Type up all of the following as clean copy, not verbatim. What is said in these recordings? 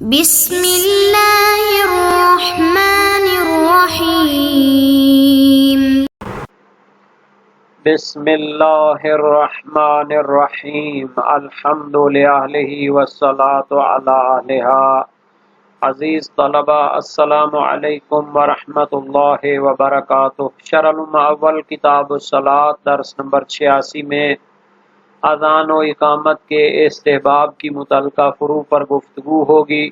بسم اللہ الرحمن الرحیم بسم اللہ الرحمن الرحیم الحمد للہ والصلاة علی اہلہا۔ عزیز طلبہ السلام علیکم ورحمۃ اللہ وبرکاتہ۔ شرح العلوم اول کتاب الصلاۃ درس نمبر 86 میں اذان و اقامت کے استحباب کی متعلقہ فروع پر گفتگو ہوگی۔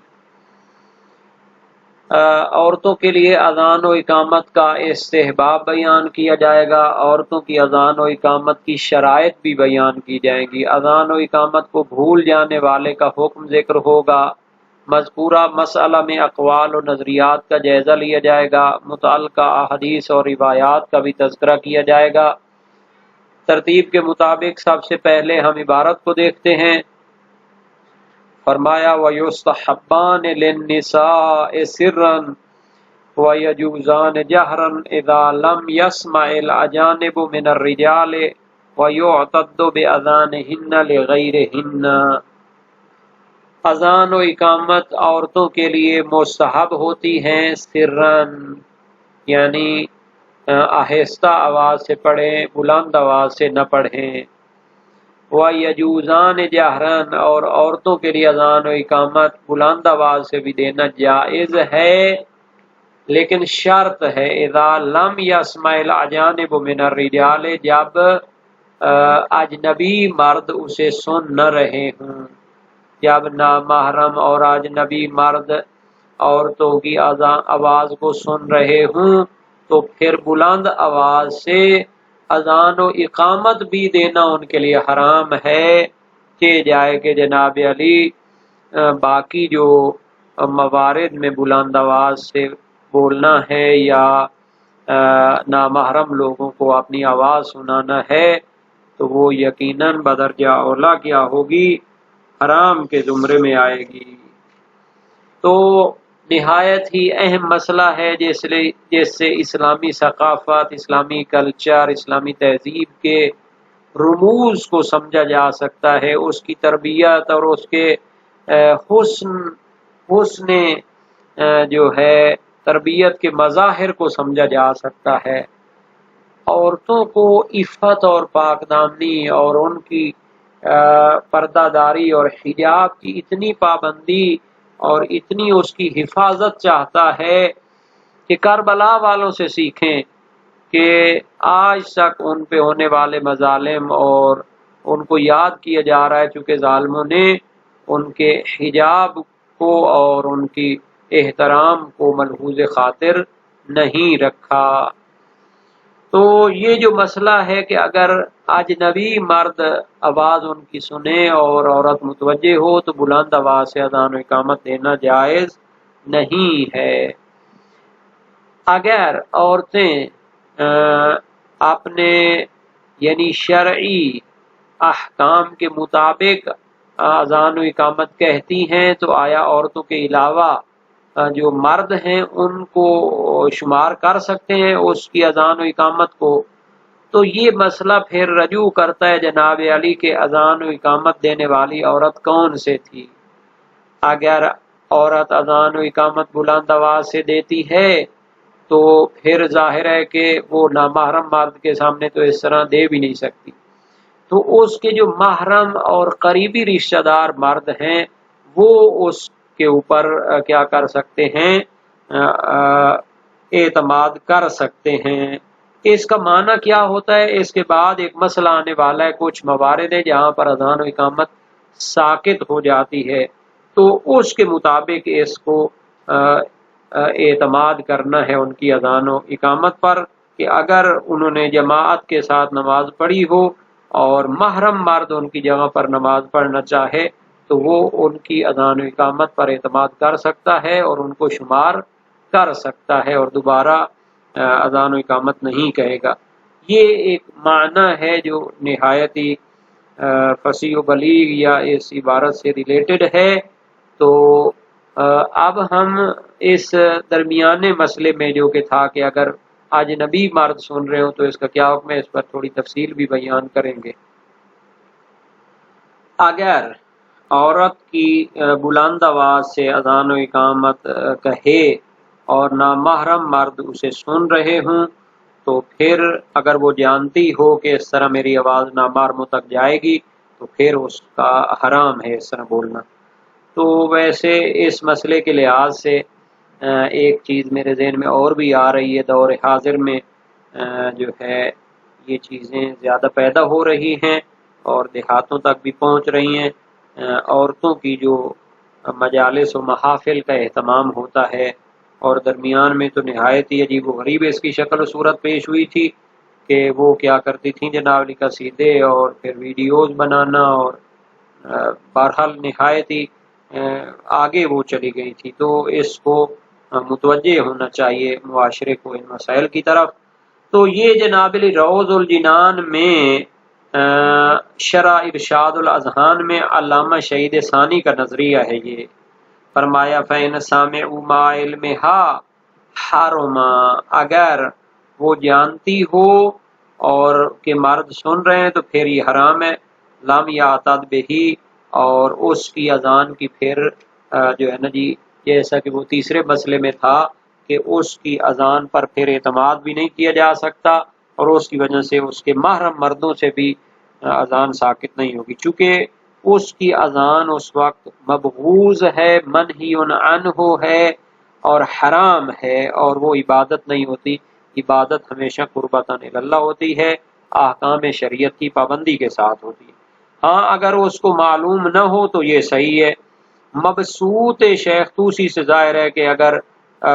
عورتوں کے لیے اذان و اقامت کا استحباب بیان کیا جائے گا، عورتوں کی اذان و اقامت کی شرائط بھی بیان کی جائیں گی، اذان و اقامت کو بھول جانے والے کا حکم ذکر ہوگا، مذکورہ مسئلہ میں اقوال و نظریات کا جائزہ لیا جائے گا، متعلقہ احادیث اور روایات کا بھی تذکرہ کیا جائے گا۔ ترتیب کے مطابق سب سے پہلے ہم عبارت کو دیکھتے ہیں۔ فرمایا وَيُسْتَحَبَّانِ لِلنِّسَاءِ سِرًّا وَيَجُوزَانِ جَهْرًا إِذَا لَمْ يَسْمَعِ الْأَجَانِبُ مِنَ الرِّجَالِ وَيُعْتَدُّ بِأَذَانِهِنَّ لِغَيْرِهِنَّ۔ اذان و اقامت عورتوں کے لیے مستحب ہوتی ہیں سرًا، یعنی آہستہ آواز سے پڑھیں، بلند آواز سے نہ پڑھیں۔ وَيَجُوزَانِ جَهْرًا، اور عورتوں کے لیے اذان و اقامت بلند آواز سے بھی دینا جائز ہے، لیکن شرط ہے اذا لم يسمع الاجانب من الرجال، جب اجنبی مرد اسے سن نہ رہے ہوں، جب نامحرم اور اجنبی مرد عورتوں کی آواز کو سن رہے ہوں تو پھر بلند آواز سے اذان و اقامت بھی دینا ان کے لیے حرام ہے، کہ جائے کہ جناب علی باقی جو موارد میں بلند آواز سے بولنا ہے یا نامحرم لوگوں کو اپنی آواز سنانا ہے تو وہ یقیناً بدرجہ اولا کیا ہوگی، حرام کے زمرے میں آئے گی۔ تو نہایت ہی اہم مسئلہ ہے جس سے اسلامی ثقافت، اسلامی کلچر، اسلامی تہذیب کے رموز کو سمجھا جا سکتا ہے، اس کی تربیت اور اس کے حسن جو ہے تربیت کے مظاہر کو سمجھا جا سکتا ہے۔ عورتوں کو عفت اور پاک دامنی اور ان کی پردہ داری اور حجاب کی اتنی پابندی اور اتنی اس کی حفاظت چاہتا ہے کہ کربلا والوں سے سیکھیں کہ آج تک ان پہ ہونے والے مظالم اور ان کو یاد کیا جا رہا ہے، چونکہ ظالموں نے ان کے حجاب کو اور ان کی احترام کو ملحوظ خاطر نہیں رکھا۔ تو یہ جو مسئلہ ہے کہ اگر اجنبی مرد آواز ان کی سنے اور عورت متوجہ ہو تو بلند آواز سے اذان و اقامت دینا جائز نہیں ہے۔ اگر عورتیں اپنے یعنی شرعی احکام کے مطابق اذان و اقامت کہتی ہیں تو آیا عورتوں کے علاوہ جو مرد ہیں ان کو شمار کر سکتے ہیں اس کی اذان و اقامت کو؟ تو یہ مسئلہ پھر رجوع کرتا ہے جناب علی کے اذان و اقامت دینے والی عورت کون سے تھی۔ اگر عورت اذان و اقامت بلند آواز سے دیتی ہے تو پھر ظاہر ہے کہ وہ نامحرم مرد کے سامنے تو اس طرح دے بھی نہیں سکتی، تو اس کے جو محرم اور قریبی رشتہ دار مرد ہیں وہ اس کے اوپر کیا کر سکتے ہیں، اعتماد کر سکتے ہیں۔ اس کا معنی کیا ہوتا ہے؟ اس کے بعد ایک مسئلہ آنے والا ہے، کچھ موارد ہے جہاں پر اذان و اقامت ساقط ہو جاتی ہے تو اس کے مطابق اس کو اعتماد کرنا ہے ان کی اذان و اقامت پر، کہ اگر انہوں نے جماعت کے ساتھ نماز پڑھی ہو اور محرم مرد ان کی جگہ پر نماز پڑھنا چاہے تو وہ ان کی اذان و اقامت پر اعتماد کر سکتا ہے اور ان کو شمار کر سکتا ہے اور دوبارہ اذان و اقامت نہیں کہے گا۔ یہ ایک معنی ہے جو نہایت ہی فصیح و بلیغ یا اس عبارت سے ریلیٹڈ ہے۔ تو اب ہم اس درمیانے مسئلے میں جو کہ تھا کہ اگر اجنبی مرد سن رہے ہوں تو اس کا کیا حکم ہے، اس پر تھوڑی تفصیل بھی بیان کریں گے۔ اگر عورت کی بلند آواز سے اذان و اقامت کہے اور نامحرم مرد اسے سن رہے ہوں تو پھر اگر وہ جانتی ہو کہ اس طرح میری آواز نامحرموں تک جائے گی تو پھر اس کا حرام ہے اس طرح بولنا۔ تو ویسے اس مسئلے کے لحاظ سے ایک چیز میرے ذہن میں اور بھی آ رہی ہے، دور حاضر میں جو ہے یہ چیزیں زیادہ پیدا ہو رہی ہیں اور دیہاتوں تک بھی پہنچ رہی ہیں۔ عورتوں کی جو مجالس و محافل کا اہتمام ہوتا ہے اور درمیان میں تو نہایت ہی عجیب و غریب اس کی شکل و صورت پیش ہوئی تھی کہ وہ کیا کرتی تھیں جناب علی قصیدے اور پھر ویڈیوز بنانا اور بہرحال نہایت ہی آگے وہ چلی گئی تھی۔ تو اس کو متوجہ ہونا چاہیے معاشرے کو ان مسائل کی طرف۔ تو یہ جناب علی روض الجنان میں شرح ارشاد الاذہان میں علامہ شہید ثانی کا نظریہ ہے۔ یہ فرمایا فَإِنْ سَامِعُوا مَا عِلْمِهَا حَرُمَا، اگر وہ جانتی ہو اور کہ مرد سن رہے ہیں تو پھر یہ حرام ہے۔ لم یعتد بہی، اور اس کی اذان کی پھر جو ہے نا جی، جیسا کہ وہ تیسرے مسئلے میں تھا کہ اس کی اذان پر پھر اعتماد بھی نہیں کیا جا سکتا اور اس کی وجہ سے اس کے محرم مردوں سے بھی اذان ساقط نہیں ہوگی، چونکہ اس کی اذان اس وقت مبغوض ہے، منہی عنہ ہے اور حرام ہے، اور وہ عبادت نہیں ہوتی۔ عبادت ہمیشہ قربۃ اللہ ہوتی ہے، احکام شریعت کی پابندی کے ساتھ ہوتی ہے۔ ہاں اگر اس کو معلوم نہ ہو تو یہ صحیح ہے۔ مبسوط شیخ توسی سے ظاہر ہے کہ اگر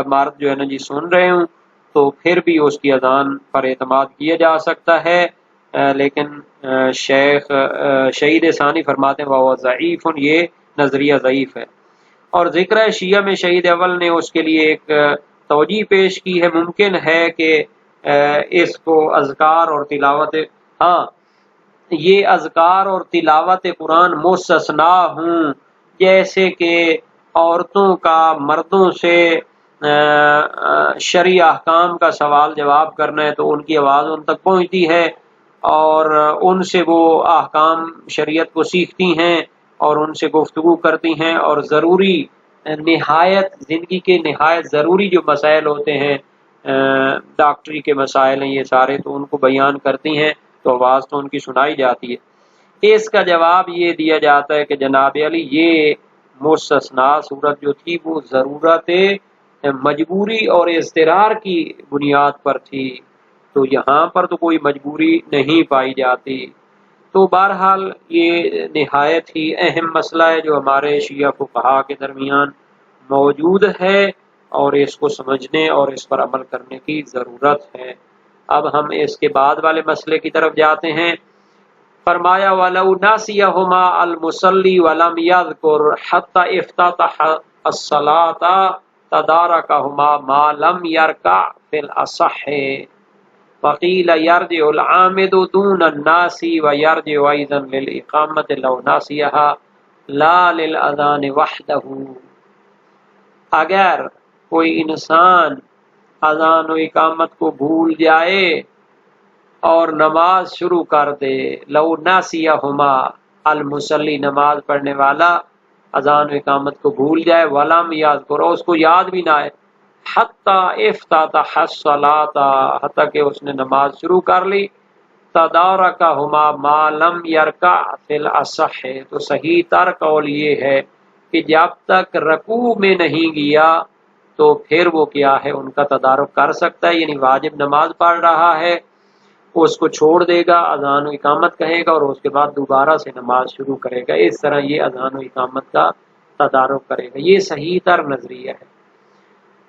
مرد جو ہے نا جی سن رہے ہوں تو پھر بھی اس کی اذان پر اعتماد کیا جا سکتا ہے، لیکن شیخ شہید ثانی فرماتے ہیں وہ ضعیف، یہ نظریہ ضعیف ہے۔ اور ذکر شیعہ میں شہید اول نے اس کے لیے ایک توجیہ پیش کی ہے، ممکن ہے کہ اس کو اذکار اور تلاوت، ہاں یہ اذکار اور تلاوت قرآن مستثنا ہوں، جیسے کہ عورتوں کا مردوں سے شرعی احکام کا سوال جواب کرنا ہے تو ان کی آواز ان تک پہنچتی ہے اور ان سے وہ احکام شریعت کو سیکھتی ہیں اور ان سے گفتگو کرتی ہیں، اور ضروری نہایت زندگی کے نہایت ضروری جو مسائل ہوتے ہیں، ڈاکٹری کے مسائل ہیں، یہ سارے تو ان کو بیان کرتی ہیں تو آواز تو ان کی سنائی جاتی ہے۔ اس کا جواب یہ دیا جاتا ہے کہ جناب علی یہ مستثنا صورت جو تھی وہ ضرورت مجبوری اور اضطرار کی بنیاد پر تھی، تو یہاں پر تو کوئی مجبوری نہیں پائی جاتی۔ تو بہرحال یہ نہایت ہی اہم مسئلہ ہے جو ہمارے شیعہ فقہا کے درمیان موجود ہے اور اس کو سمجھنے اور اس پر عمل کرنے کی ضرورت ہے۔ اب ہم اس کے بعد والے مسئلے کی طرف جاتے ہیں۔ فرمایا وَلَوْ نَسِيَهُمَا الْمُصَلِّي وَلَمْ يَذْكُرْ حَتَّى افتتح الصَّلَاةَ تَدَارَكَهُمَا مَا لَمْ يَرْكَعْ فِي الْأَصَحِّ وَقِيلَ يَرْجِعُ الْعَامِدُ دُونَ النَّاسِ وَيَرْجِعُ أَيْضًا لِلْإِقَامَةِ لَوْ نَسِيَهَا لَا لِلْأَذَانِ وَحْدَهُ، اگر کوئی انسان اذان و اقامت کو بھول جائے اور نماز شروع کر دے، لو ناسیہما المصلی نماز پڑھنے والا اذان و اقامت کو بھول جائے، ولم یذکر اس کو یاد بھی نہ آئے، حتی افتتح الصلاۃ حتیٰ کہ اس نے نماز شروع کر لی، تدارکہما ما لم یرکع فی الاصح، تو صحیح تر قول یہ ہے کہ جب تک رکوع میں نہیں گیا تو پھر وہ کیا ہے ان کا تدارک کر سکتا ہے، یعنی واجب نماز پڑھ رہا ہے اس کو چھوڑ دے گا، اذان و اقامت کہے گا اور اس کے بعد دوبارہ سے نماز شروع کرے گا، اس طرح یہ اذان و اقامت کا تدارک کرے گا، یہ صحیح تر نظریہ ہے۔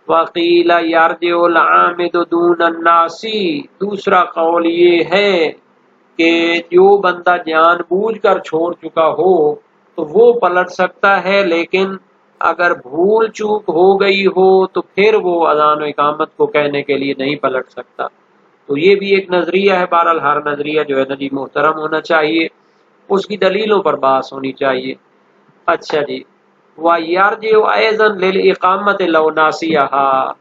وَقِيلَ يَرْجِعُ الْعَامِدُ دُونَ النَّاسِ، دوسرا قول یہ ہے کہ جو بندہ جان بوجھ کر چھوڑ چکا ہو تو وہ پلٹ سکتا ہے، لیکن اگر بھول چوک ہو گئی ہو تو پھر وہ اذان و اقامت کو کہنے کے لیے نہیں پلٹ سکتا۔ تو یہ بھی ایک نظریہ ہے، بہرحال ہر نظریہ جو ہے نا جی محترم ہونا چاہیے، اس کی دلیلوں پر بحث ہونی چاہیے۔ اچھا جی، وَيَرْجِعُ أَيْضًا لِلْإِقَامَةِ لَوْ نَاسِيَهَا،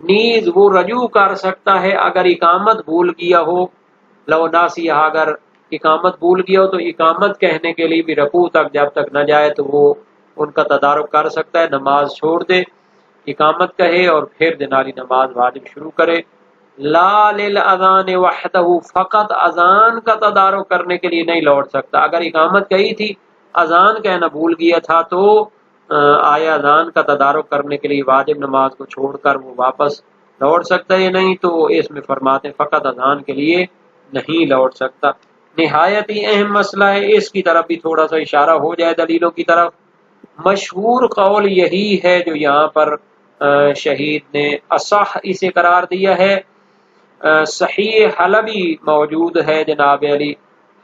نیز وہ رجوع کر سکتا ہے اگر اقامت بھول گیا ہو، لو ناسیہا اگر اقامت بھول گیا ہو تو اقامت کہنے کے لیے بھی رکوع تک جب تک نہ جائے تو وہ ان کا تدارک کر سکتا ہے، نماز چھوڑ دے، اقامت کہے اور پھر دنالی نماز واجب شروع کرے۔ لا للاذان وحدہ، فقط اذان کا تدارک کرنے کے لیے نہیں لوٹ سکتا۔ اگر اقامت کہی تھی اذان کہنا بھول گیا تھا تو آیا اذان کا تدارک کرنے کے لیے واجب نماز کو چھوڑ کر وہ واپس لوٹ سکتا ہے یا نہیں، تو اس میں فرماتے فقط اذان کے لیے نہیں لوٹ سکتا۔ نہایت ہی اہم مسئلہ ہے، اس کی طرف بھی تھوڑا سا اشارہ ہو جائے دلیلوں کی طرف۔ مشہور قول یہی ہے جو یہاں پر شہید نے اصح اسے قرار دیا ہے۔ صحیح حلبی موجود ہے، جناب علی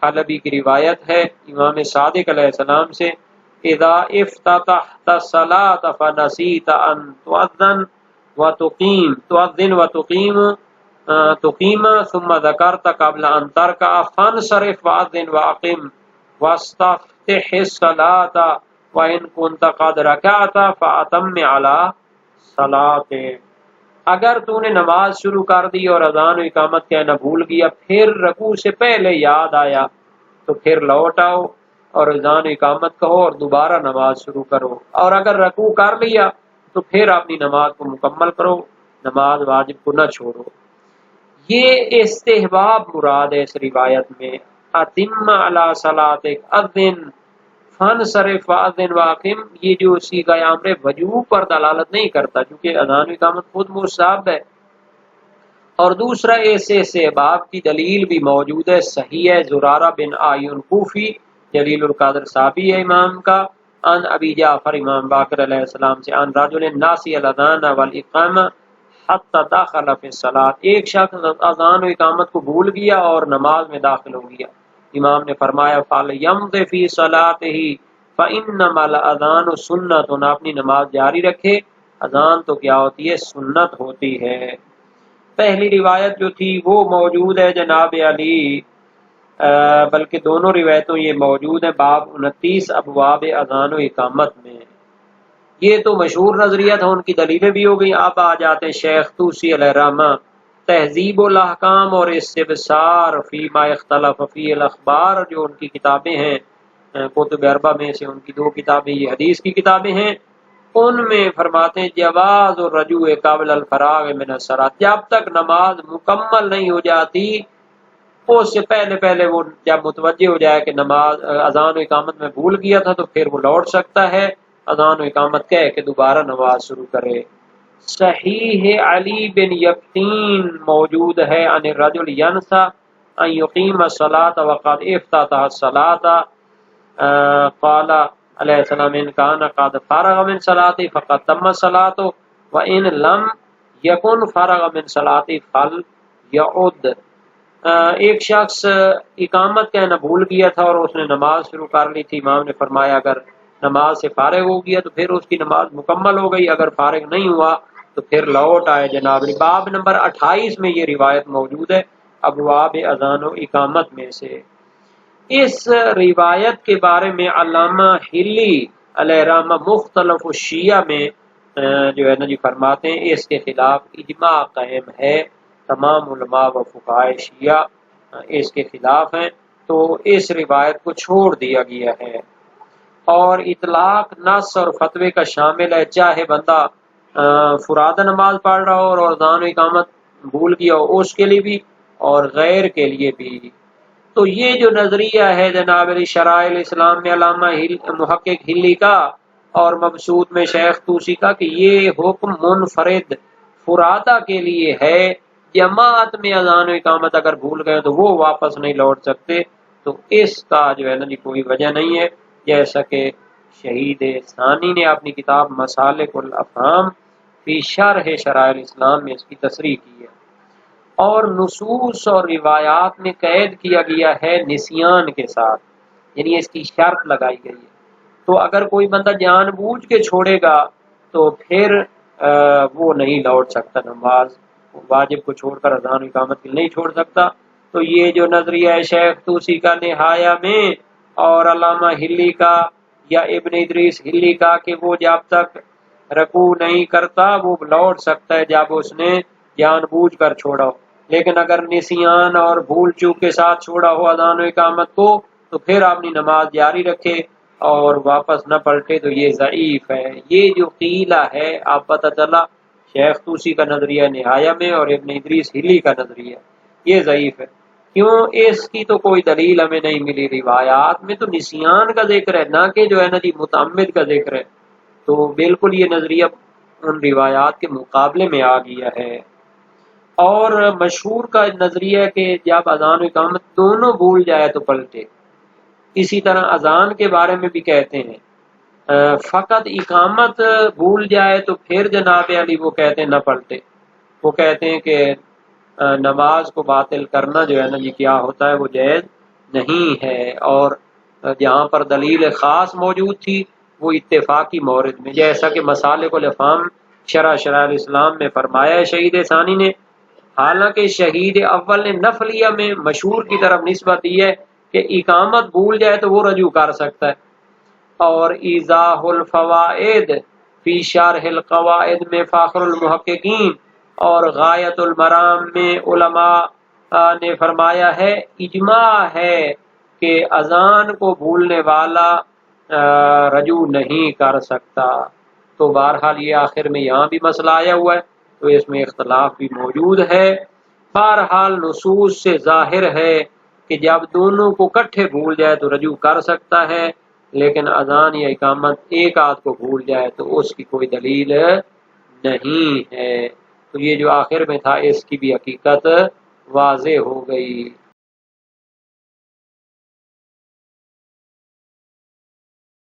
حلبی کی روایت ہے امام صادق علیہ السلام سے، اذا افتتحت الصلاۃ فنسیت ان تؤذن تقیم ثم ذکرت قبل ان ترکع فانصرف واذن واقم واستفتح الصلاۃ وان كنت قد رکعت فاتم علی صلاتک۔ اگر تو نے نماز شروع کر دی اور اذان و اقامت کہنا بھول گیا، پھر رکوع سے پہلے یاد آیا تو پھر لوٹ آؤ اور اذان و اقامت کہو اور دوبارہ نماز شروع کرو، اور اگر رکوع کر لیا تو پھر اپنی نماز کو مکمل کرو، نماز واجب کو نہ چھوڑو۔ یہ استحباب مراد ہے اس روایت میں، اتم علی صلاتک اذن فانصرف واذن واقم، یہ جو صیغہ امر وجوب پر دلالت نہیں کرتا کیونکہ اذان و اقامت خود مستحب ہے۔ اور دوسرا ایسے استحباب کی دلیل بھی موجود ہے، صحیح ہے زرارہ بن آیون کوفی جلیل القدر صحابی ہے امام کا، ان ابی جعفر امام باقر علیہ السلام سے، ان رجل ناسی الاذان والاقامہ حتی داخل فی الصلاۃ، ایک شخص اذان و اقامت کو بھول گیا اور نماز میں داخل ہو گیا، امام نے فرمایا فَلْيَمْضِ فِي صَلَاتِهِ فَإِنَّمَا الْأَذَانُ سُنَّةٌ، اپنی نماز جاری رکھے، اذان تو کیا ہوتی ہے؟ سنت ہوتی ہے۔ پہلی روایت جو تھی وہ موجود ہے جناب علی، بلکہ دونوں روایتوں یہ موجود ہیں باب 29 ابواب اذان و اقامت میں۔ یہ تو مشہور نظریہ تھا، ان کی دلیلیں بھی ہو گئی۔ اب آ جاتے ہیں شیخ طوسی علیہ الرحمہ، تہذیب الاحکام اور استبصار فیما اختلف فی الاخبار، جو ان کی کتابیں ہیں کتب اربع میں سے ان کی دو کتابیں یہ حدیث کی کتابیں ہیں، ان میں فرماتے ہیں جواز الرجوع قبل الفراغ من الصلاۃ، جب تک نماز مکمل نہیں ہو جاتی اس سے پہلے پہلے وہ جب متوجہ ہو جائے کہ نماز اذان و اقامت میں بھول گیا تھا تو پھر وہ لوٹ سکتا ہے، اذان و اقامت کہہ کے دوبارہ نماز شروع کرے۔ صحیح علی بن یقین موجود ہے، ان الرجل ینسى ان یقیم الصلاۃ وقد افتتح الصلاۃ، قال علیہ السلام ان کان قد فرغ من صلاته فقد تم الصلاۃ وان لم یکن فرغ من صلاته فلیعد۔ ایک شخص اقامت کہنا بھول گیا تھا اور اس نے نماز شروع کر لی تھی، امام نے فرمایا اگر نماز سے فارغ ہو گیا تو پھر اس کی نماز مکمل ہو گئی، اگر فارغ نہیں ہوا تو پھر لوٹ آئے۔ جناب باب نمبر 28 میں یہ روایت موجود ہے ابواب اذان و اقامت میں سے۔ اس روایت کے بارے میں علامہ ہلی علیہ رحمہ مختلف الشیعہ میں جو ہے نا جی فرماتے ہیں اس کے خلاف اجماع قائم ہے، تمام علماء و فقہاء شیعہ اس کے خلاف ہیں، تو اس روایت کو چھوڑ دیا گیا ہے۔ اور اطلاق نص اور فتوے کا شامل ہے، چاہے بندہ فرادہ نماز پڑھ رہا ہو اور اذان و اقامت بھول گیا ہو اس کے لیے بھی اور غیر کے لیے بھی۔ تو یہ جو نظریہ ہے جناب علی شرائع الاسلام میں علامہ محقق ہلی کا اور مبسوط میں شیخ طوسی کا کہ یہ حکم منفرد فرادہ کے لیے ہے، جماعت میں اذان و اقامت اگر بھول گئے تو وہ واپس نہیں لوٹ سکتے، تو اس کا جو ہے نا جی کوئی وجہ نہیں ہے، جیسا کہ شہید ثانی نے اپنی کتاب مسالک الافہام فی شرح شرائع الاسلام میں اس کی تصریح کی ہے۔ اور نصوص اور روایات میں قید کیا گیا ہے نسیان کے ساتھ، یعنی اس کی شرط لگائی گئی ہے، تو اگر کوئی بندہ جان بوجھ کے چھوڑے گا تو پھر وہ نہیں لوٹ سکتا، نماز واجب کو چھوڑ کر اذان و اقامت کے نہیں چھوڑ سکتا۔ تو یہ جو نظریہ ہے شیخ طوسی کا نہایہ میں اور علامہ ہلی کا یا ابن ادریس ہلی کا کہ وہ جب تک رکوع نہیں کرتا وہ لوٹ سکتا ہے جب اس نے جان بوجھ کر چھوڑا ہو، لیکن اگر نسیان اور بھول چوک کے ساتھ چھوڑا ہو اذان و اقامت کو تو پھر اپنی نماز جاری رکھے اور واپس نہ پلٹے تو یہ ضعیف ہے۔ یہ جو قیلہ ہے آپ پتہ چلا شیخ طوسی کا نظریہ نہایہ میں اور ابن ادریس ہلی کا نظریہ، یہ ضعیف ہے۔ کیوں؟ اس کی تو کوئی دلیل ہمیں نہیں ملی، روایات میں تو نسیان کا ذکر ہے نہ کہ جو ہے نا جی متعمد کا ذکر ہے، تو بالکل یہ نظریہ ان روایات کے مقابلے میں آ گیا ہے۔ اور مشہور کا نظریہ ہے کہ جب اذان و اقامت دونوں بھول جائے تو پلٹے۔ اسی طرح اذان کے بارے میں بھی کہتے ہیں فقط اقامت بھول جائے تو پھر جناب علی وہ کہتے ہیں نہ پلٹے، وہ کہتے ہیں کہ نماز کو باطل کرنا جو ہے نا یہ کیا ہوتا ہے، وہ جائز نہیں ہے۔ اور جہاں پر دلیل خاص موجود تھی وہ اتفاقی مورد میں، جیسا کہ مسالک الافہام شرح الاسلام میں فرمایا ہے شہید ثانی نے، حالانکہ شہید اول نے نفلیہ میں مشہور کی طرف نسبت دی ہے کہ اقامت بھول جائے تو وہ رجوع کر سکتا ہے۔ اور ایضاح الفوائد فی شرح القواعد میں فاخر المحققین اور غایت المرام میں علماء نے فرمایا ہے اجماع ہے کہ اذان کو بھولنے والا رجوع نہیں کر سکتا۔ تو بہرحال یہ آخر میں یہاں بھی مسئلہ آیا ہوا ہے تو اس میں اختلاف بھی موجود ہے۔ بہرحال نصوص سے ظاہر ہے کہ جب دونوں کو کٹھے بھول جائے تو رجوع کر سکتا ہے، لیکن اذان یا اقامت ایک آدھ کو بھول جائے تو اس کی کوئی دلیل نہیں ہے۔ تو یہ جو آخر میں تھا اس کی بھی حقیقت واضح ہو گئی۔